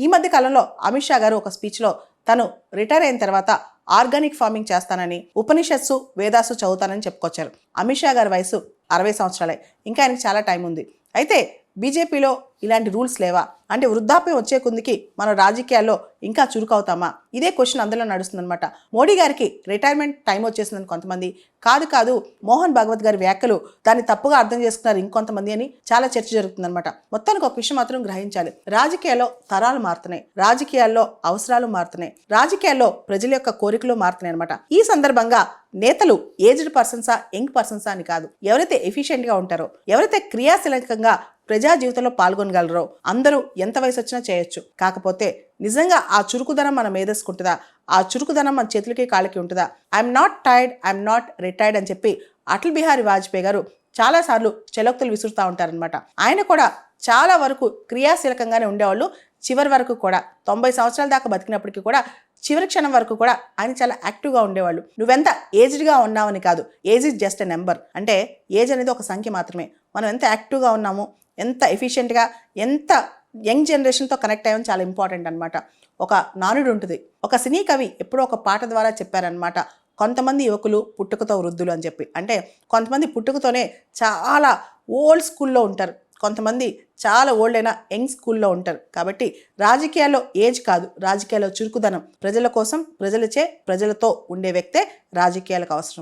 ఈ మధ్య కాలంలో అమిత్ షా గారు ఒక స్పీచ్లో తను రిటైర్ అయిన తర్వాత ఆర్గానిక్ ఫార్మింగ్ చేస్తానని, ఉపనిషత్సు వేదాసు చదువుతానని చెప్పుకొచ్చారు. అమిత్ షా గారి వయసు 60 సంవత్సరాలే, ఇంకా ఆయనకి చాలా టైం ఉంది. అయితే బీజేపీలో ఇలాంటి రూల్స్ లేవా? అంటే వృద్ధాప్యం వచ్చే కొందికి మనం రాజకీయాల్లో ఇంకా చురుకవుతామా? ఇదే క్వశ్చన్ అందులో నడుస్తుందన్నమాట. మోడీ గారికి రిటైర్మెంట్ టైం వచ్చేసిందని కొంతమంది, కాదు మోహన్ భాగవత్ గారి వ్యాఖ్యలు దాన్ని తప్పుగా అర్థం చేసుకున్నారు ఇంకొంతమంది అని చాలా చర్చ జరుగుతుందన్నమాట. మొత్తానికి ఒక విషయం మాత్రం గ్రహించాలి, రాజకీయాల్లో తరాలు మారుతున్నాయి, రాజకీయాల్లో అవసరాలు మారుతున్నాయి, రాజకీయాల్లో ప్రజల యొక్క కోరికలు మారుతున్నాయి అనమాట. ఈ సందర్భంగా నేతలు ఏజ్డ్ పర్సన్సా, యంగ్ పర్సన్సా అని కాదు, ఎవరైతే ఎఫిషియెంట్ గా ఉంటారో, ఎవరైతే క్రియాశీలకంగా ప్రజా జీవితంలో పాల్గొనగలరో అందరూ ఎంత వయసు వచ్చినా చేయొచ్చు. కాకపోతే నిజంగా ఆ చురుకుదనం మన మేధస్కుంటుందా, ఆ చురుకుదనం మన చేతులకి కాళ్ళకి ఉంటుందా? I'm not tired, I'm not retired అని చెప్పి అటల్ బిహారీ వాజ్పేయి గారు చాలాసార్లు చెలోక్తులు విసురుతూ ఉంటారనమాట. ఆయన కూడా చాలా వరకు క్రియాశీలకంగానే ఉండేవాళ్ళు. చివరి వరకు కూడా 90 సంవత్సరాల దాకా బతికినప్పటికీ కూడా చివరి క్షణం వరకు కూడా ఆయన చాలా యాక్టివ్గా ఉండేవాళ్ళు. నువ్వెంత ఏజ్డ్గా ఉన్నావని కాదు, age is just a number. అంటే ఏజ్ అనేది ఒక సంఖ్య మాత్రమే. మనం ఎంత యాక్టివ్గా ఉన్నామో, ఎంత ఎఫిషియెంట్గా, ఎంత యంగ్ జనరేషన్తో కనెక్ట్ అయ్యామని చాలా ఇంపార్టెంట్ అనమాట. ఒక నానుడు ఉంటుంది, ఒక సినీ కవి ఎప్పుడో ఒక పాట ద్వారా చెప్పారనమాట, కొంతమంది యువకులు పుట్టుకతో వృద్ధులు అని చెప్పి. అంటే కొంతమంది పుట్టుకతోనే చాలా ఓల్డ్ స్కూల్లో ఉంటారు, కొంతమంది చాలా ఓల్డ్ అయినా యంగ్ స్కూల్లో ఉంటారు. కాబట్టి రాజకీయాల్లో ఏజ్ కాదు, రాజకీయాల్లో చురుకుదనం, ప్రజల కోసం, ప్రజలచే, ప్రజలతో ఉండే వ్యక్తే రాజకీయాలకు అవసరం.